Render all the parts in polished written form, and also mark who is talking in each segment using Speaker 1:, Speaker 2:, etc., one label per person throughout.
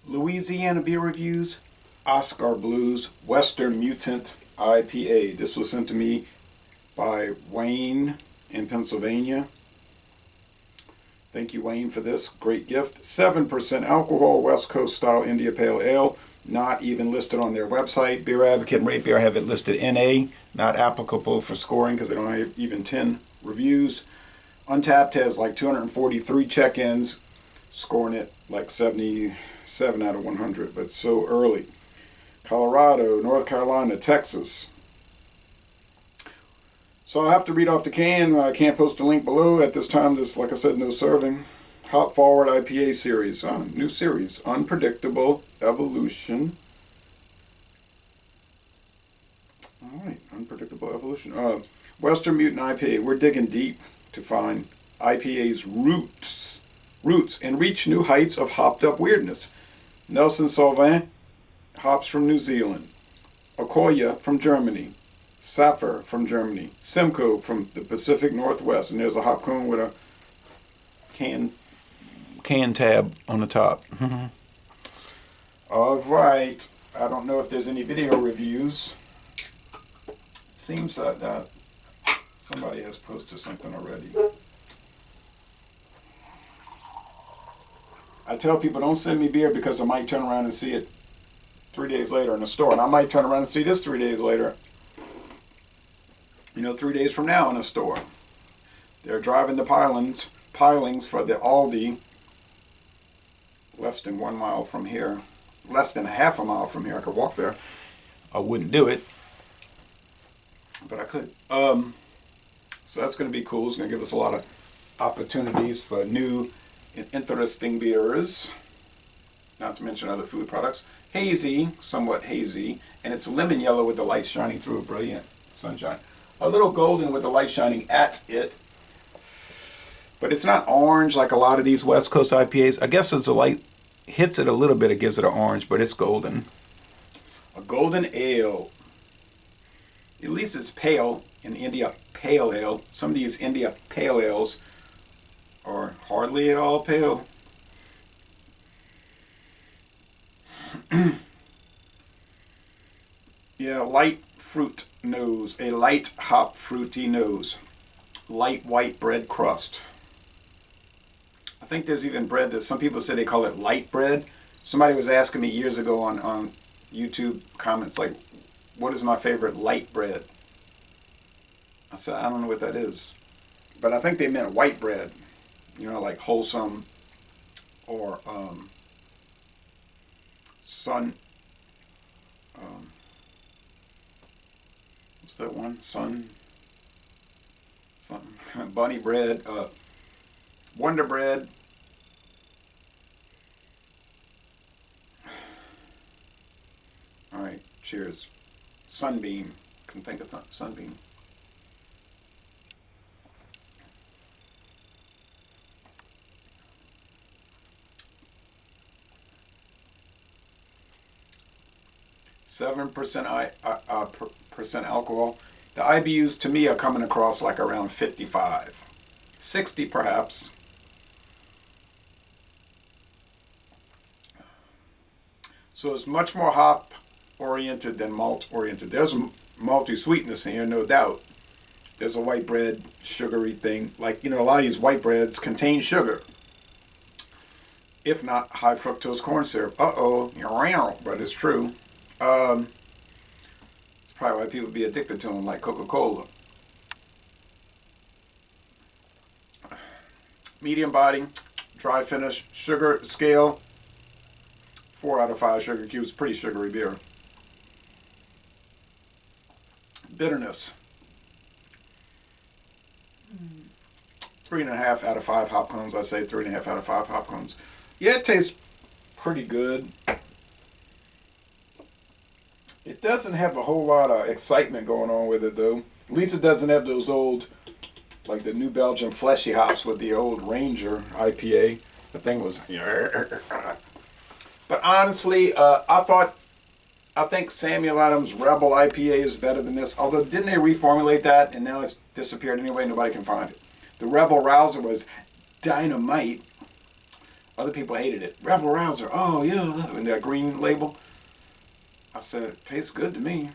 Speaker 1: Louisiana beer reviews, Oscar Blues, Western Mutant IPA. This was sent to me by Wayne in Pennsylvania. Thank you, Wayne, for this great gift. 7% alcohol, West Coast style India Pale Ale. Not even listed on their website. Beer Advocate and Rate Beer have it listed NA. Not applicable for scoring because they don't have even 10 reviews. Untapped has like 243 check-ins, scoring it like 77 out of 100, but so early. Colorado, North Carolina, Texas. So I'll have to read off the can. I can't post a link below. At this time, there's, like I said, no serving. Hop Forward IPA series. New series. Unpredictable Evolution. All right. Unpredictable Evolution. Western Mutant IPA. We're digging deep to find IPA's roots and reach new heights of hopped up weirdness. Nelson Sauvin, hops from New Zealand. Okoye from Germany. Sappher from Germany. Simcoe from the Pacific Northwest. And there's a hop cone with a can tab on the top. All right. I don't know if there's any video reviews. Seems that somebody has posted something already. I tell people don't send me beer because I might turn around and see it 3 days later in the store. And I might turn around and see this 3 days later. 3 days from now in a store. They're driving the pilings for the Aldi less than 1 mile from here. Less than half a mile from here. I could walk there. I wouldn't do it. But I could. So that's going to be cool. It's going to give us a lot of opportunities for new and interesting beers. Not to mention other food products. Hazy, somewhat hazy. And it's lemon yellow with the light shining through it. Brilliant sunshine. A little golden with the light shining at it. But it's not orange like a lot of these West Coast IPAs. I guess as the light hits it a little bit, it gives it an orange, but it's golden. A golden ale. At least it's pale in India Pale Ale. Some of these India Pale Ales are hardly at all pale. Yeah, light fruit nose. A light hop fruity nose. Light white bread crust. I think there's even bread that some people say they call it light bread. Somebody was asking me years ago on YouTube comments like, what is my favorite light bread? I said, I don't know what that is. But I think they meant white bread. Like wholesome or what's that one? Something. Bunny bread, Wonder bread. All right, cheers. Sunbeam. Can think of Sunbeam. percent alcohol. The IBUs to me are coming across like around 55. 60 perhaps. So it's much more hop oriented than malt oriented. There's a malty sweetness in here, no doubt. There's a white bread sugary thing. Like, a lot of these white breads contain sugar. If not high fructose corn syrup. But it's true. It's probably why people be addicted to them, like Coca-Cola. Medium body, dry finish, sugar scale, 4 out of 5 sugar cubes, pretty sugary beer. Bitterness, 3.5 out of 5 hop cones. I say 3.5 out of 5 hop cones. Yeah, it tastes pretty good. It doesn't have a whole lot of excitement going on with it, though. At least it doesn't have those old, like the New Belgium fleshy hops with the old Ranger IPA. The thing was, but honestly, I think Samuel Adams Rebel IPA is better than this. Although, didn't they reformulate that and now it's disappeared anyway? Nobody can find it. The Rebel Rouser was dynamite. Other people hated it. Rebel Rouser, oh yeah, and that green label. I said, it tastes good to me.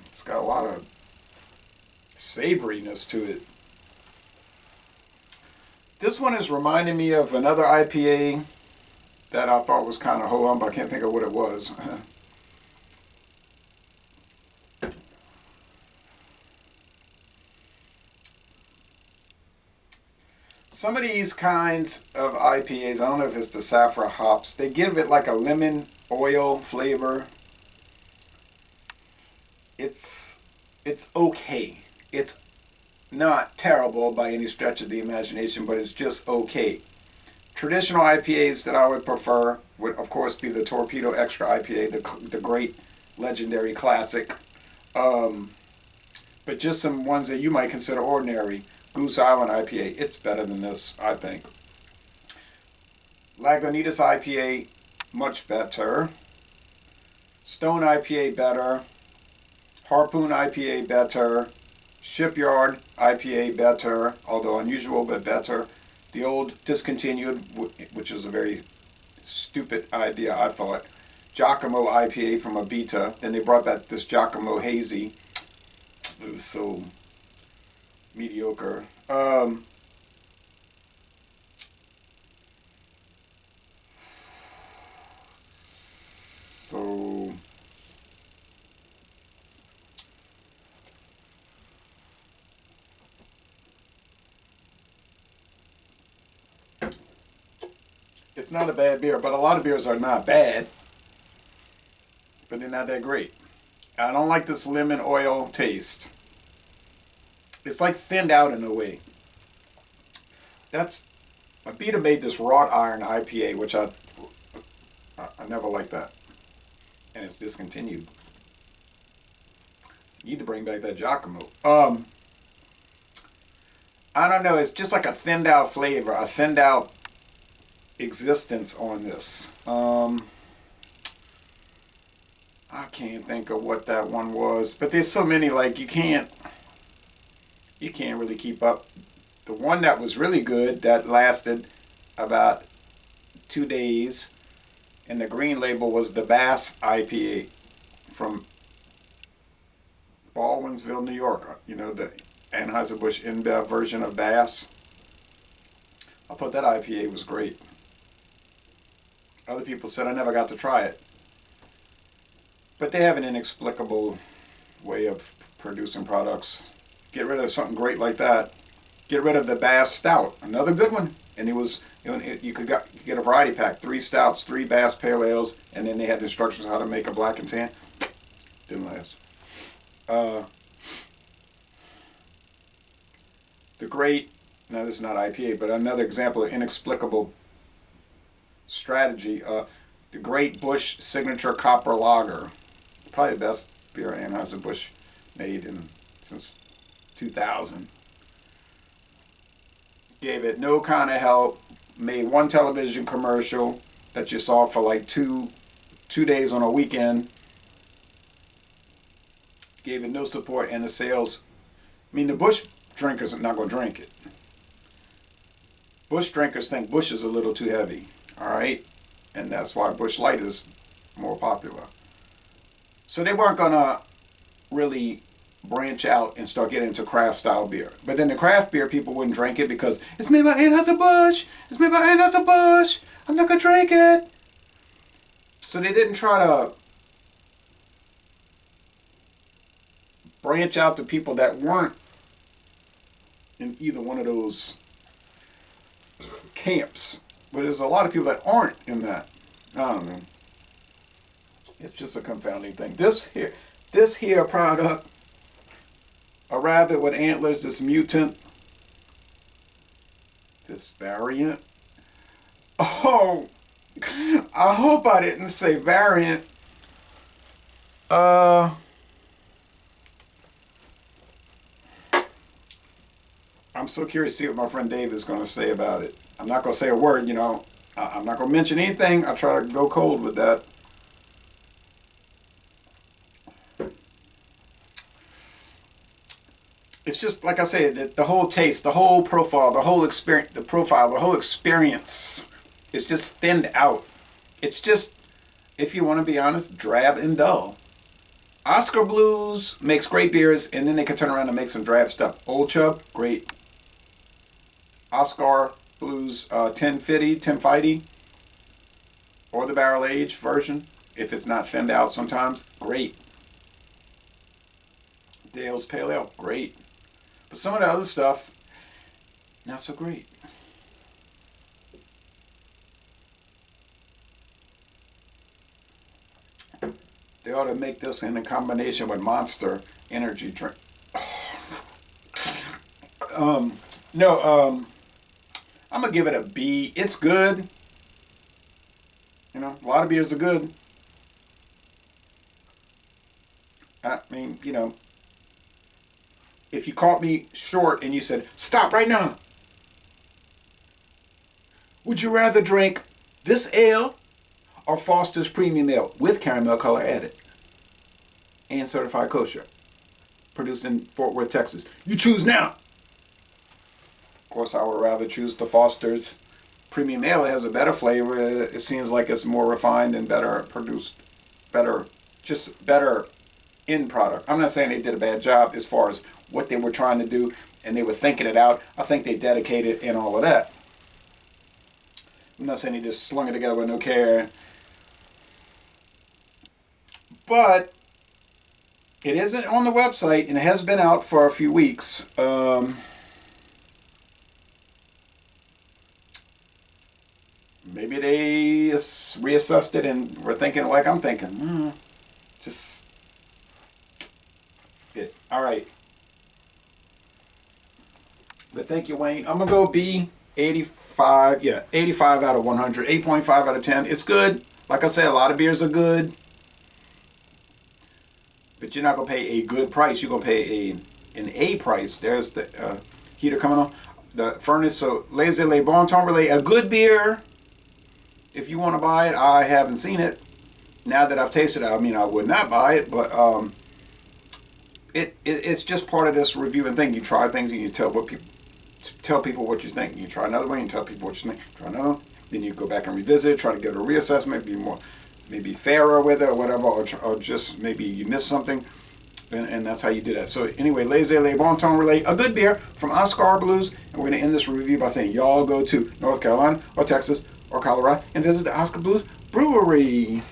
Speaker 1: It's got a lot of savoriness to it. This one is reminding me of another IPA that I thought was kind of ho-hum, but I can't think of what it was. Some of these kinds of IPAs, I don't know if it's the saffron hops, they give it like a lemon oil flavor. It's okay. It's not terrible by any stretch of the imagination, but it's just okay. Traditional IPAs that I would prefer would, of course, be the Torpedo Extra IPA, the great legendary classic. But just some ones that you might consider ordinary. Goose Island IPA, it's better than this, I think. Lagunitas IPA, much better. Stone IPA, better. Harpoon IPA, better. Shipyard IPA, better, although unusual, but better. The old discontinued, which is a very stupid idea, I thought. Giacomo IPA from Abita. Then they brought back this Giacomo Hazy. It was so mediocre. So it's not a bad beer, but a lot of beers are not bad, but they're not that great. I don't like this lemon oil taste. It's like thinned out in a way. Abita made this wrought iron IPA, which I never liked that. And it's discontinued. Need to bring back that Giacomo. I don't know, it's just like a thinned out flavor, a thinned out existence on this. I can't think of what that one was, but there's so many, like you can't really keep up. The one that was really good, that lasted about 2 days, and the green label was the Bass IPA from Baldwinsville, New York. You know, the Anheuser-Busch InBev version of Bass. I thought that IPA was great. Other people said I never got to try it. But they have an inexplicable way of producing products. Get rid of something great like that. Get rid of the Bass Stout, another good one. And it was, you could get a variety pack, 3 stouts, 3 Bass Pale Ales, and then they had instructions how to make a black and tan. Didn't last. The great, now this is not IPA, but another example of inexplicable strategy. The Great Busch Signature Copper Lager, probably the best beer Anheuser-Busch made since 2000. Gave it no kind of help. Made one television commercial that you saw for like two days on a weekend. Gave it no support, and the sales. I mean, the Busch drinkers are not going to drink it. Busch drinkers think Busch is a little too heavy. All right, and that's why Busch Light is more popular. So they weren't gonna really branch out and start getting into craft style beer. But then the craft beer people wouldn't drink it because it's made by Anheuser-Busch. It's made by Anheuser-Busch. I'm not gonna drink it. So they didn't try to branch out to people that weren't in either one of those camps. But there's a lot of people that aren't in that. I don't know. It's just a confounding thing. This here product, a rabbit with antlers, this Mutant, this variant. Oh, I hope I didn't say variant. I'm so curious to see what my friend Dave is going to say about it. I'm not going to say a word, I'm not going to mention anything. I try to go cold with that. It's just, like I said, the whole taste, the whole profile, the whole experience, It's just thinned out. It's just, if you want to be honest, drab and dull. Oscar Blues makes great beers, and then they can turn around and make some drab stuff. Old Chub, great. Oscar Blues 1050, or the barrel aged version, if it's not thinned out sometimes, great. Dale's Pale Ale, great. But some of the other stuff, not so great. They ought to make this in a combination with Monster energy drink. I'm gonna give it a B. It's good. You know, a lot of beers are good. I mean, you know, if you caught me short and you said, stop right now. Would you rather drink this ale or Foster's Premium Ale with caramel color added and certified kosher, produced in Fort Worth, Texas? You choose now. Of course, I would rather choose the Foster's Premium Ale. It has a better flavor. It seems like it's more refined and better produced, better end product. I'm not saying they did a bad job as far as what they were trying to do and they were thinking it out. I think they dedicated and all of that. I'm not saying they just slung it together with no care. But it isn't on the website, and it has been out for a few weeks. Maybe they reassessed it and were thinking like I'm thinking. Just it. All right. But thank you, Wayne. I'm going to go B, 85. Yeah, 85 out of 100. 8.5 out of 10. It's good. Like I said, a lot of beers are good. But you're not going to pay a good price. You're going to pay an A price. There's the heater coming on. The furnace. So, Laissez Le Bon Temps Relais. A good beer. If you want to buy it, I haven't seen it. Now that I've tasted it, I mean, I would not buy it. But it's just part of this reviewing thing. You try things and you tell people what you think. You try another one and tell people what you think. Try another one. Then you go back and revisit it. Try to get a reassessment. Be more... maybe fairer with it or whatever, or just maybe you missed something, and that's how you do that. So anyway, Laissez Le Bon Temps Relais, a good beer from Oscar Blues, and we're going to end this review by saying y'all go to North Carolina or Texas or Colorado and visit the Oscar Blues Brewery.